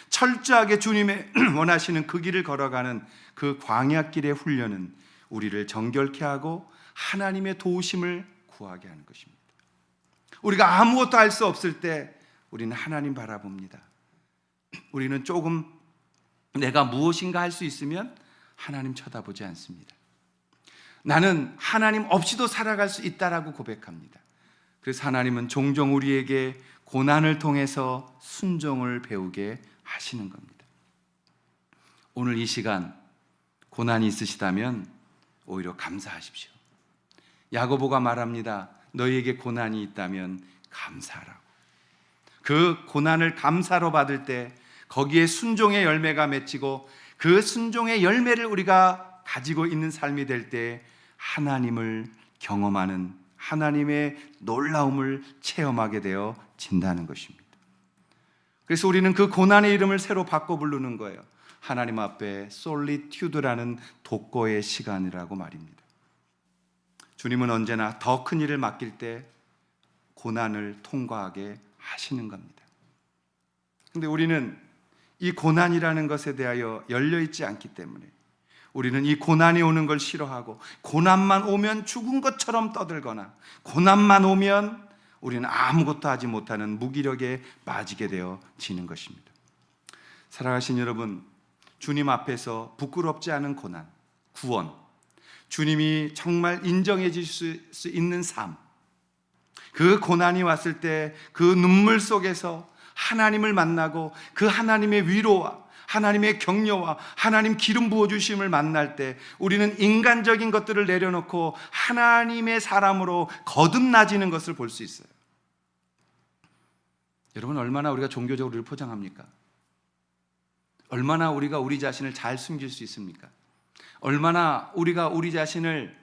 철저하게 주님의 원하시는 그 길을 걸어가는 그 광야길의 훈련은 우리를 정결케 하고 하나님의 도우심을 구하게 하는 것입니다. 우리가 아무것도 할 수 없을 때 우리는 하나님 바라봅니다. 우리는 조금 내가 무엇인가 할 수 있으면 하나님 쳐다보지 않습니다. 나는 하나님 없이도 살아갈 수 있다라고 고백합니다. 그래서 하나님은 종종 우리에게 고난을 통해서 순종을 배우게 하시는 겁니다. 오늘 이 시간 고난이 있으시다면 오히려 감사하십시오. 야고보가 말합니다. 너희에게 고난이 있다면 감사하라고. 그 고난을 감사로 받을 때 거기에 순종의 열매가 맺히고, 그 순종의 열매를 우리가 가지고 있는 삶이 될 때 하나님을 경험하는, 하나님의 놀라움을 체험하게 되어진다는 것입니다. 그래서 우리는 그 고난의 이름을 새로 바꿔 부르는 거예요. 하나님 앞에 솔리튜드라는 독거의 시간이라고 말입니다. 주님은 언제나 더 큰 일을 맡길 때 고난을 통과하게 하시는 겁니다. 그런데 우리는 이 고난이라는 것에 대하여 열려있지 않기 때문에 우리는 이 고난이 오는 걸 싫어하고, 고난만 오면 죽은 것처럼 떠들거나, 고난만 오면 우리는 아무것도 하지 못하는 무기력에 빠지게 되어지는 것입니다. 사랑하신 여러분, 주님 앞에서 부끄럽지 않은 고난, 구원, 주님이 정말 인정해 주실 수 있는 삶, 그 고난이 왔을 때 그 눈물 속에서 하나님을 만나고 그 하나님의 위로와 하나님의 격려와 하나님 기름 부어주심을 만날 때 우리는 인간적인 것들을 내려놓고 하나님의 사람으로 거듭나지는 것을 볼 수 있어요. 여러분, 얼마나 우리가 종교적으로 우리를 포장합니까? 얼마나 우리가 우리 자신을 잘 숨길 수 있습니까? 얼마나 우리가 우리 자신을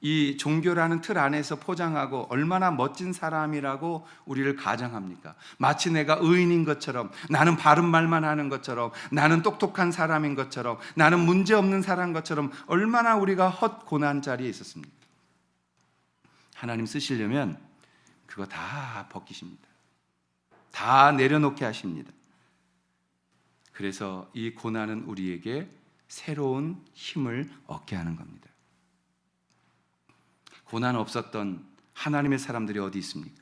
이 종교라는 틀 안에서 포장하고 얼마나 멋진 사람이라고 우리를 가장합니까? 마치 내가 의인인 것처럼, 나는 바른 말만 하는 것처럼, 나는 똑똑한 사람인 것처럼, 나는 문제없는 사람인 것처럼 얼마나 우리가 헛 고난 자리에 있었습니까? 하나님 쓰시려면 그거 다 벗기십니다. 다 내려놓게 하십니다. 그래서 이 고난은 우리에게 새로운 힘을 얻게 하는 겁니다. 고난 없었던 하나님의 사람들이 어디 있습니까?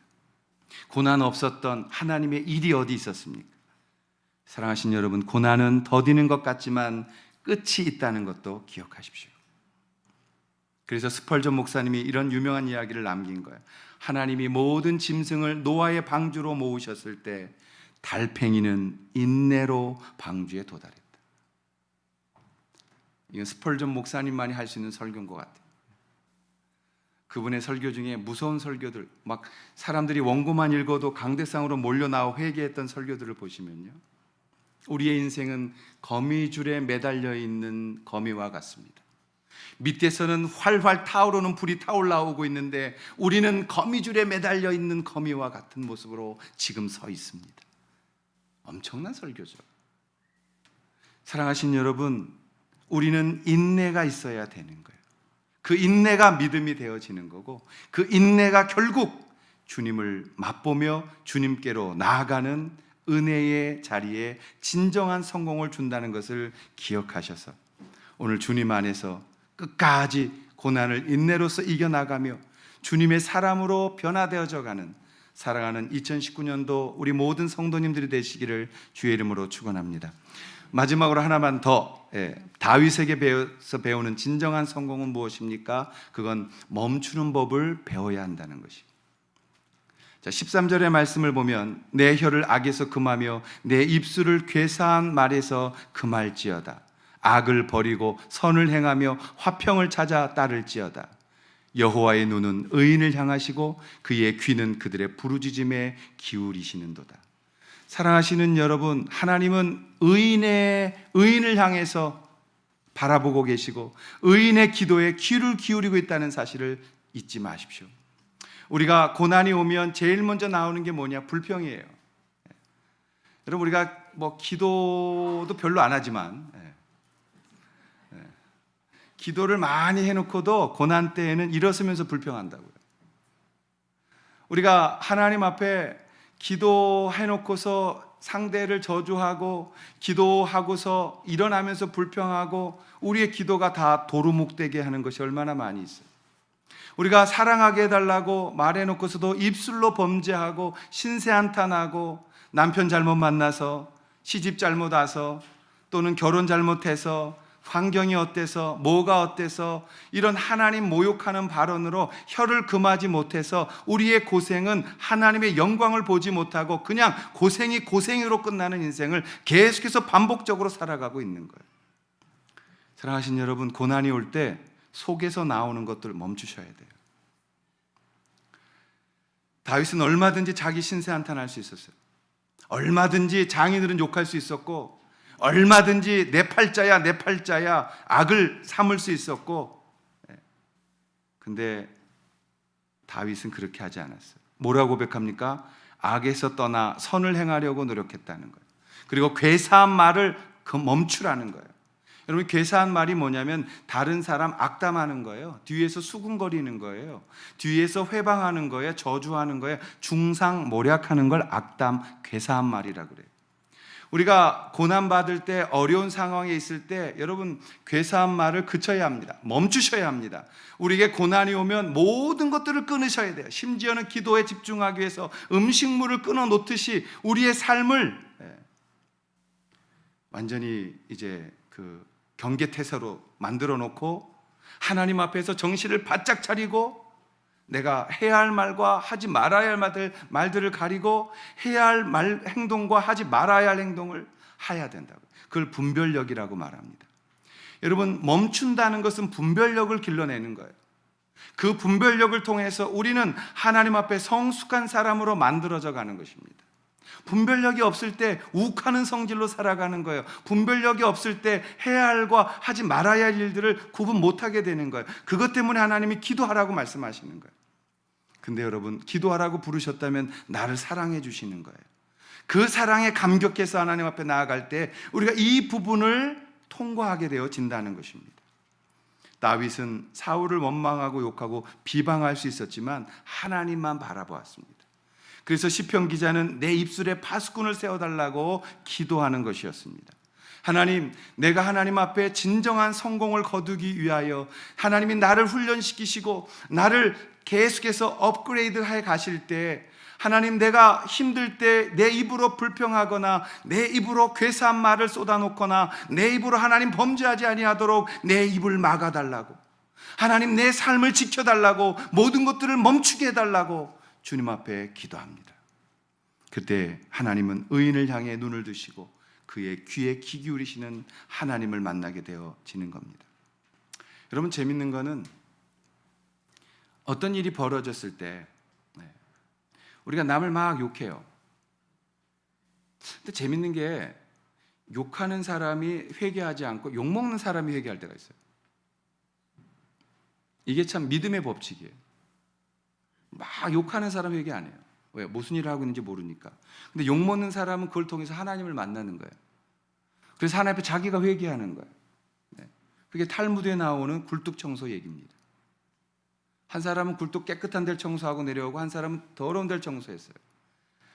고난 없었던 하나님의 일이 어디 있었습니까? 사랑하신 여러분, 고난은 더디는 것 같지만 끝이 있다는 것도 기억하십시오. 그래서 스펄전 목사님이 이런 유명한 이야기를 남긴 거예요. 하나님이 모든 짐승을 노아의 방주로 모으셨을 때 달팽이는 인내로 방주에 도달했다. 이건 스펄전 목사님만이 할 수 있는 설교인 것 같아요. 그분의 설교 중에 무서운 설교들, 막 사람들이 원고만 읽어도 강대상으로 몰려 나와 회개했던 설교들을 보시면요, 우리의 인생은 거미줄에 매달려 있는 거미와 같습니다. 밑에서는 활활 타오르는 불이 타올라오고 있는데 우리는 거미줄에 매달려 있는 거미와 같은 모습으로 지금 서 있습니다. 엄청난 설교죠. 사랑하신 여러분, 우리는 인내가 있어야 되는 거예요. 그 인내가 믿음이 되어지는 거고, 그 인내가 결국 주님을 맛보며 주님께로 나아가는 은혜의 자리에 진정한 성공을 준다는 것을 기억하셔서 오늘 주님 안에서 끝까지 고난을 인내로서 이겨나가며 주님의 사람으로 변화되어져 가는, 사랑하는 2019년도 우리 모든 성도님들이 되시기를 주의 이름으로 축원합니다. 마지막으로 하나만 더, 다윗에게 배워서 배우는 진정한 성공은 무엇입니까? 그건 멈추는 법을 배워야 한다는 것입니다. 자, 13절의 말씀을 보면 내 혀를 악에서 금하며 내 입술을 괴사한 말에서 금할지어다. 악을 버리고 선을 행하며 화평을 찾아 따를지어다. 여호와의 눈은 의인을 향하시고 그의 귀는 그들의 부르짖음에 기울이시는도다. 사랑하시는 여러분, 하나님은 의인을 향해서 바라보고 계시고 의인의 기도에 귀를 기울이고 있다는 사실을 잊지 마십시오. 우리가 고난이 오면 제일 먼저 나오는 게 뭐냐? 불평이에요. 여러분, 우리가 기도도 별로 안 하지만 기도를 많이 해놓고도 고난 때에는 일어서면서 불평한다고요. 우리가 하나님 앞에 기도해놓고서 상대를 저주하고 기도하고서 일어나면서 불평하고 우리의 기도가 다 도루묵되게 하는 것이 얼마나 많이 있어요. 우리가 사랑하게 해달라고 말해놓고서도 입술로 범죄하고 신세한탄하고 남편 잘못 만나서 시집 잘못 와서 또는 결혼 잘못해서 환경이 어때서 뭐가 어때서 이런 하나님 모욕하는 발언으로 혀를 금하지 못해서 우리의 고생은 하나님의 영광을 보지 못하고 그냥 고생이 고생으로 끝나는 인생을 계속해서 반복적으로 살아가고 있는 거예요. 사랑하신 여러분, 고난이 올 때 속에서 나오는 것들 멈추셔야 돼요. 다윗은 얼마든지 자기 신세한탄할 수 있었어요. 얼마든지 장인들은 욕할 수 있었고 얼마든지 내 팔자야 악을 삼을 수 있었고, 근데 다윗은 그렇게 하지 않았어요. 뭐라고 고백합니까? 악에서 떠나 선을 행하려고 노력했다는 거예요. 그리고 괴사한 말을 멈추라는 거예요. 여러분, 괴사한 말이 뭐냐면 다른 사람 악담하는 거예요. 뒤에서 수군거리는 거예요. 뒤에서 회방하는 거예요. 저주하는 거예요. 중상모략하는 걸 악담, 괴사한 말이라고 그래요. 우리가 고난받을 때, 어려운 상황에 있을 때 여러분, 괴사한 말을 그쳐야 합니다. 멈추셔야 합니다. 우리에게 고난이 오면 모든 것들을 끊으셔야 돼요. 심지어는 기도에 집중하기 위해서 음식물을 끊어놓듯이 우리의 삶을 완전히 이제 경계태세로 만들어 놓고 하나님 앞에서 정신을 바짝 차리고 내가 해야 할 말과 하지 말아야 할 말들을 가리고 해야 할 행동과 하지 말아야 할 행동을 해야 된다고. 그걸 분별력이라고 말합니다. 여러분, 멈춘다는 것은 분별력을 길러내는 거예요. 그 분별력을 통해서 우리는 하나님 앞에 성숙한 사람으로 만들어져 가는 것입니다. 분별력이 없을 때 욱하는 성질로 살아가는 거예요. 분별력이 없을 때 해야 할과 하지 말아야 할 일들을 구분 못하게 되는 거예요. 그것 때문에 하나님이 기도하라고 말씀하시는 거예요. 근데 여러분, 기도하라고 부르셨다면 나를 사랑해 주시는 거예요. 그 사랑에 감격해서 하나님 앞에 나아갈 때 우리가 이 부분을 통과하게 되어진다는 것입니다. 다윗은 사울을 원망하고 욕하고 비방할 수 있었지만 하나님만 바라보았습니다. 그래서 시편 기자는 내 입술에 파수꾼을 세워달라고 기도하는 것이었습니다. 하나님, 내가 하나님 앞에 진정한 성공을 거두기 위하여 하나님이 나를 훈련시키시고 나를 계속해서 업그레이드해 가실 때, 하나님, 내가 힘들 때 내 입으로 불평하거나 내 입으로 괴사한 말을 쏟아놓거나 내 입으로 하나님 범죄하지 아니하도록 내 입을 막아달라고, 하나님 내 삶을 지켜달라고, 모든 것들을 멈추게 해달라고 주님 앞에 기도합니다. 그때 하나님은 의인을 향해 눈을 드시고 그의 귀에 귀 기울이시는 하나님을 만나게 되어지는 겁니다. 여러분, 재밌는 거는 어떤 일이 벌어졌을 때 우리가 남을 막 욕해요. 근데 재밌는 게 욕하는 사람이 회개하지 않고 욕먹는 사람이 회개할 때가 있어요. 이게 참 믿음의 법칙이에요. 막 욕하는 사람 회개 안 해요. 왜? 무슨 일을 하고 있는지 모르니까. 근데 욕먹는 사람은 그걸 통해서 하나님을 만나는 거예요. 그래서 하나님 앞에 자기가 회개하는 거예요. 그게 탈무드에 나오는 굴뚝청소 얘기입니다. 한 사람은 굴뚝 깨끗한 데를 청소하고 내려오고 한 사람은 더러운 데를 청소했어요.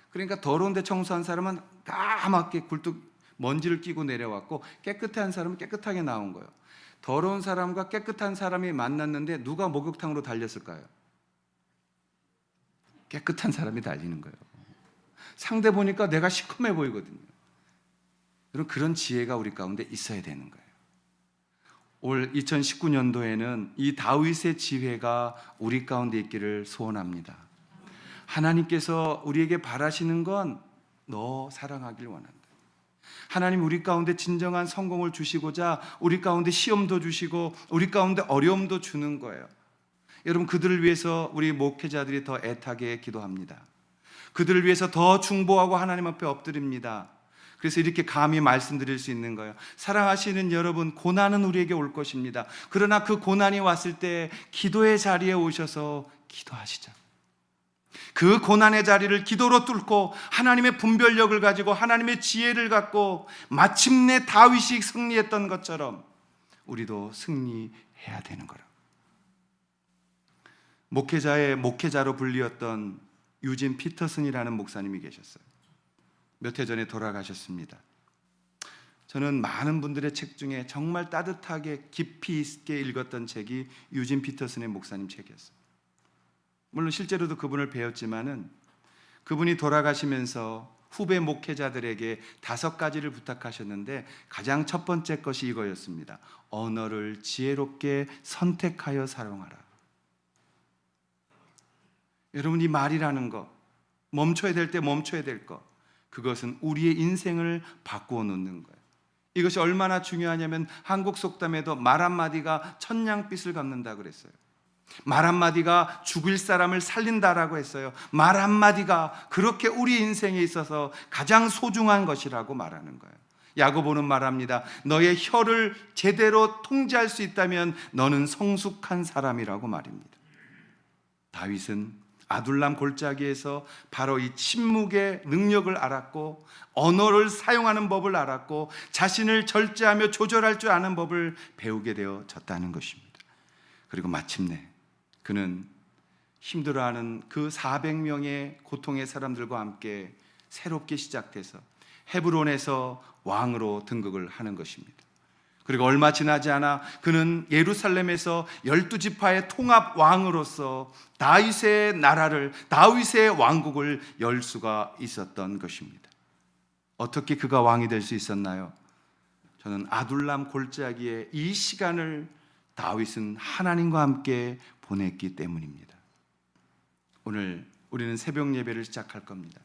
그러니까 더러운 데 청소한 사람은 까맣게 굴뚝 먼지를 끼고 내려왔고 깨끗한 사람은 깨끗하게 나온 거예요. 더러운 사람과 깨끗한 사람이 만났는데 누가 목욕탕으로 달렸을까요? 깨끗한 사람이 달리는 거예요. 상대 보니까 내가 시커매 보이거든요. 여러분, 그런 지혜가 우리 가운데 있어야 되는 거예요. 올 2019년도에는 이 다윗의 지혜가 우리 가운데 있기를 소원합니다. 하나님께서 우리에게 바라시는 건 너 사랑하길 원한다. 하나님 우리 가운데 진정한 성공을 주시고자 우리 가운데 시험도 주시고 우리 가운데 어려움도 주는 거예요. 여러분, 그들을 위해서 우리 목회자들이 더 애타게 기도합니다. 그들을 위해서 더 중보하고 하나님 앞에 엎드립니다. 그래서 이렇게 감히 말씀드릴 수 있는 거예요. 사랑하시는 여러분, 고난은 우리에게 올 것입니다. 그러나 그 고난이 왔을 때 기도의 자리에 오셔서 기도하시자. 그 고난의 자리를 기도로 뚫고 하나님의 분별력을 가지고 하나님의 지혜를 갖고 마침내 다윗이 승리했던 것처럼 우리도 승리해야 되는 거라. 목회자의 목회자로 불리었던 유진 피터슨이라는 목사님이 계셨어요. 몇 해 전에 돌아가셨습니다. 저는 많은 분들의 책 중에 정말 따뜻하게 깊이 있게 읽었던 책이 유진 피터슨의 목사님 책이었어요. 물론 실제로도 그분을 배웠지만은 그분이 돌아가시면서 후배 목회자들에게 5가지를 부탁하셨는데 가장 첫 번째 것이 이거였습니다. 언어를 지혜롭게 선택하여 사용하라. 여러분, 이 말이라는 거, 멈춰야 될 때 멈춰야 될 거, 그것은 우리의 인생을 바꾸어 놓는 거예요. 이것이 얼마나 중요하냐면 한국 속담에도 말 한마디가 천냥빚을 갚는다 그랬어요. 말 한마디가 죽일 사람을 살린다라고 했어요. 말 한마디가 그렇게 우리 인생에 있어서 가장 소중한 것이라고 말하는 거예요. 야고보는 말합니다. 너의 혀를 제대로 통제할 수 있다면 너는 성숙한 사람이라고 말입니다. 다윗은 아둘람 골짜기에서 바로 이 침묵의 능력을 알았고 언어를 사용하는 법을 알았고 자신을 절제하며 조절할 줄 아는 법을 배우게 되어졌다는 것입니다. 그리고 마침내 그는 힘들어하는 그 400명의 고통의 사람들과 함께 새롭게 시작돼서 헤브론에서 왕으로 등극을 하는 것입니다. 그리고 얼마 지나지 않아 그는 예루살렘에서 12지파의 통합 왕으로서 다윗의 나라를, 다윗의 왕국을 열 수가 있었던 것입니다. 어떻게 그가 왕이 될 수 있었나요? 저는 아둘람 골짜기에 이 시간을 다윗은 하나님과 함께 보냈기 때문입니다. 오늘 우리는 새벽 예배를 시작할 겁니다.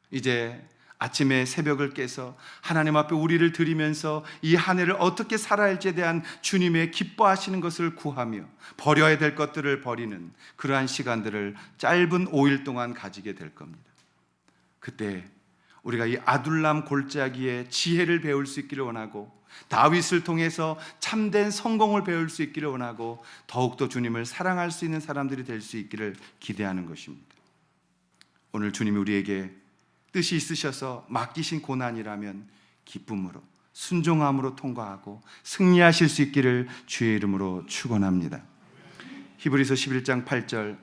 이제 아침에 새벽을 깨서 하나님 앞에 우리를 드리면서 이 한 해를 어떻게 살아야 할지에 대한 주님의 기뻐하시는 것을 구하며 버려야 될 것들을 버리는 그러한 시간들을 짧은 5일 동안 가지게 될 겁니다. 그때 우리가 이 아둘람 골짜기의 지혜를 배울 수 있기를 원하고 다윗을 통해서 참된 성공을 배울 수 있기를 원하고 더욱더 주님을 사랑할 수 있는 사람들이 될 수 있기를 기대하는 것입니다. 오늘 주님이 우리에게 뜻이 있으셔서 맡기신 고난이라면 기쁨으로 순종함으로 통과하고 승리하실 수 있기를 주의 이름으로 축원합니다. 히브리서 11장 8절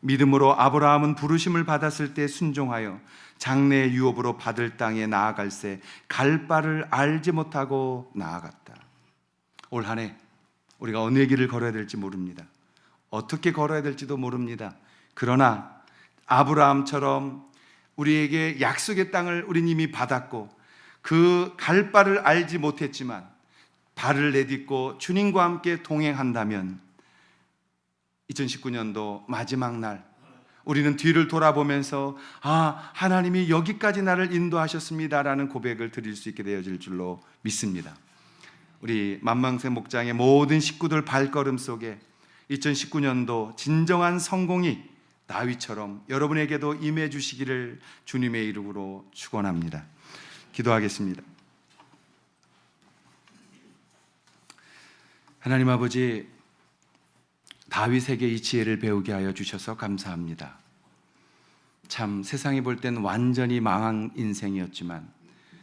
믿음으로 아브라함은 부르심을 받았을 때 순종하여 장래의 유업으로 받을 땅에 나아갈새 갈 바를 알지 못하고 나아갔다. 올 한 해 우리가 어느 길을 걸어야 될지 모릅니다. 어떻게 걸어야 될지도 모릅니다. 그러나 아브라함처럼 우리에게 약속의 땅을 우린 이미 받았고 그 갈 바를 알지 못했지만 발을 내딛고 주님과 함께 동행한다면 2019년도 마지막 날 우리는 뒤를 돌아보면서 하나님이 여기까지 나를 인도하셨습니다라는 고백을 드릴 수 있게 되어질 줄로 믿습니다. 우리 만망새 목장의 모든 식구들 발걸음 속에 2019년도 진정한 성공이 다윗처럼 여러분에게도 임해 주시기를 주님의 이름으로 축원합니다. 기도하겠습니다. 하나님 아버지, 다윗에게 이 지혜를 배우게 하여 주셔서 감사합니다. 참 세상이 볼 땐 완전히 망한 인생이었지만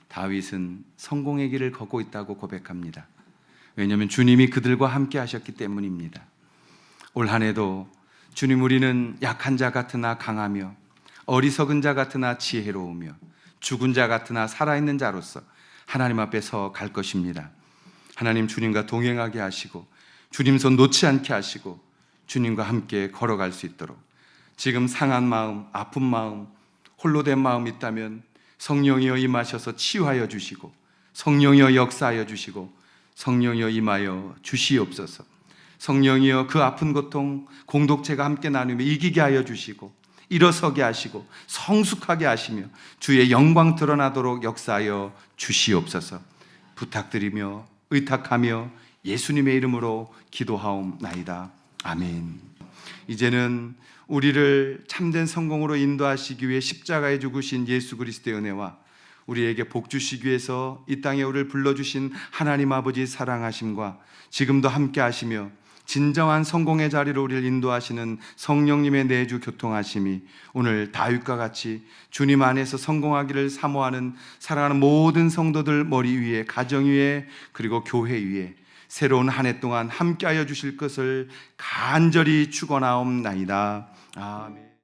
다윗은 성공의 길을 걷고 있다고 고백합니다. 왜냐하면 주님이 그들과 함께 하셨기 때문입니다. 올 한 해도 주님, 우리는 약한 자 같으나 강하며 어리석은 자 같으나 지혜로우며 죽은 자 같으나 살아있는 자로서 하나님 앞에 서 갈 것입니다. 하나님, 주님과 동행하게 하시고 주님 손 놓지 않게 하시고 주님과 함께 걸어갈 수 있도록 지금 상한 마음, 아픈 마음, 홀로 된 마음이 있다면 성령이여 임하셔서 치유하여 주시고, 성령이여 역사하여 주시고, 성령이여 임하여 주시옵소서. 성령이여 그 아픈 고통 공동체가 함께 나누며 이기게 하여 주시고, 일어서게 하시고 성숙하게 하시며 주의 영광 드러나도록 역사하여 주시옵소서. 부탁드리며 의탁하며 예수님의 이름으로 기도하옵나이다. 아멘. 이제는 우리를 참된 성공으로 인도하시기 위해 십자가에 죽으신 예수 그리스도의 은혜와 우리에게 복 주시기 위해서 이 땅에 우리를 불러주신 하나님 아버지의 사랑하심과 지금도 함께 하시며 진정한 성공의 자리로 우리를 인도하시는 성령님의 내주 교통하심이 오늘 다윗과 같이 주님 안에서 성공하기를 사모하는 사랑하는 모든 성도들 머리 위에, 가정 위에, 그리고 교회 위에 새로운 한 해 동안 함께하여 주실 것을 간절히 축원하옵나이다. 아멘.